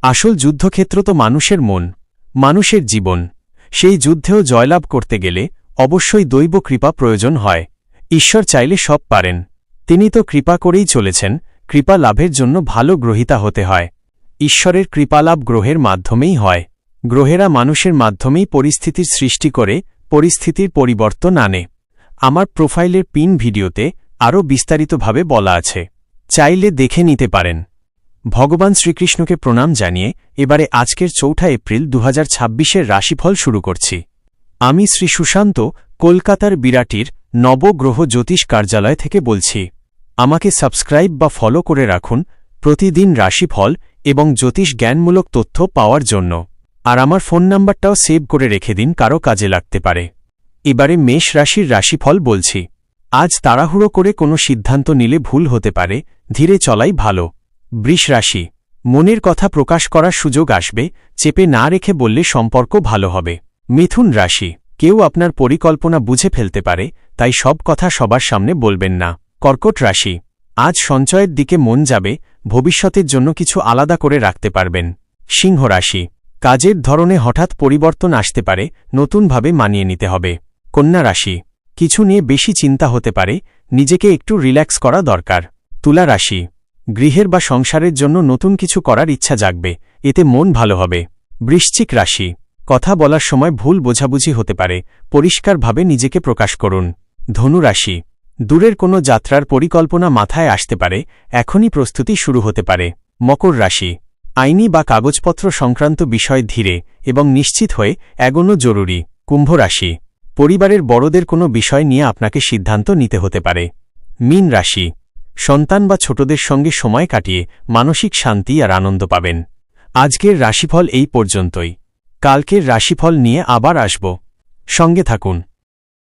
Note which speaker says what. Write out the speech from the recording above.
Speaker 1: আসল যুদ্ধক্ষেত্র তো মানুষের মন, মানুষের জীবন। সেই যুদ্ধেও জয়লাভ করতে গেলে অবশ্যই দৈব কৃপা প্রয়োজন হয়। ঈশ্বর চাইলে সব পারেন। তিনি তো কৃপা করেই চলেছেন। কৃপা লাভের জন্য ভালো গ্রহিতা হতে হয়। ঈশ্বরের কৃপালাভ গ্রহের মাধ্যমেই হয়। গ্রহেরা মানুষের মাধ্যমেই পরিস্থিতির সৃষ্টি করে, পরিস্থিতির পরিবর্তন আনে। আমার প্রোফাইলের পিন ভিডিওতে আরও বিস্তারিতভাবে বলা আছে, চাইলে দেখে নিতে পারেন। ভগবান শ্রীকৃষ্ণকে প্রণাম জানিয়ে এবারে আজকের ৪ এপ্রিল ২০২৬-এর রাশিফল শুরু করছি। আমি শ্রী সুশান্ত, কলকাতার বিরাটির নবগ্রহ জ্যোতিষ কার্যালয় থেকে বলছি। আমাকে সাবস্ক্রাইব বা ফলো করে রাখুন প্রতিদিন রাশিফল এবং জ্যোতিষ জ্ঞানমূলক তথ্য পাওয়ার জন্য। আর আমার ফোন নাম্বারটাও সেভ করে রেখে দিন, কারো কাজে লাগতে পারে। এবারে মেষ রাশির রাশিফল বলছি। আজ তাড়াহুড়ো করে কোনো সিদ্ধান্ত নিলে ভুল হতে পারে, ধীরে চলাই ভালো। বৃষ রাশি, মনের কথা প্রকাশ করার সুযোগ আসবে, চেপে না রেখে বললে সম্পর্ক ভালো হবে। মিথুন রাশি, কেউ আপনার পরিকল্পনা বুঝে ফেলতে পারে, তাই সব কথা সবার সামনে বলবেন না। কর্কট রাশি, আজ সঞ্চয়ের দিকে মন যাবে, ভবিষ্যতের জন্য কিছু আলাদা করে রাখতে পারবেন। সিংহ রাশি, কাজের ধরনে হঠাৎ পরিবর্তন আসতে পারে, নতুনভাবে মানিয়ে নিতে হবে। কন্যা রাশি, কিছু নিয়ে বেশি চিন্তা হতে পারে, নিজেকে একটু রিল্যাক্স করা দরকার। তুলা রাশি, গৃহের বা সংসারের জন্য নতুন কিছু করার ইচ্ছা জাগবে, এতে মন ভালো হবে। বৃশ্চিক রাশি, কথা বলার সময় ভুল বোঝাবুঝি হতে পারে, পরিষ্কারভাবে নিজেকে প্রকাশ করুন। ধনু রাশি, দূরের কোনো যাত্রার পরিকল্পনা মাথায় আসতে পারে, এখনই প্রস্তুতি শুরু হতে পারে। মকর রাশি, আইনি বা কাগজপত্র সংক্রান্ত বিষয় ধীরে এবং নিশ্চিত হয়ে এগোনো জরুরি। কুম্ভ রাশি, পরিবারের বড়দের কোনো বিষয় নিয়ে আপনাকে সিদ্ধান্ত নিতে হতে পারে। মীন রাশি, সন্তান বা ছোটদের সঙ্গে সময় কাটিয়ে মানসিক শান্তি আর আনন্দ পাবেন। আজকের রাশিফল এই পর্যন্তই। কালকের রাশিফল নিয়ে আবার আসব। সঙ্গে থাকুন।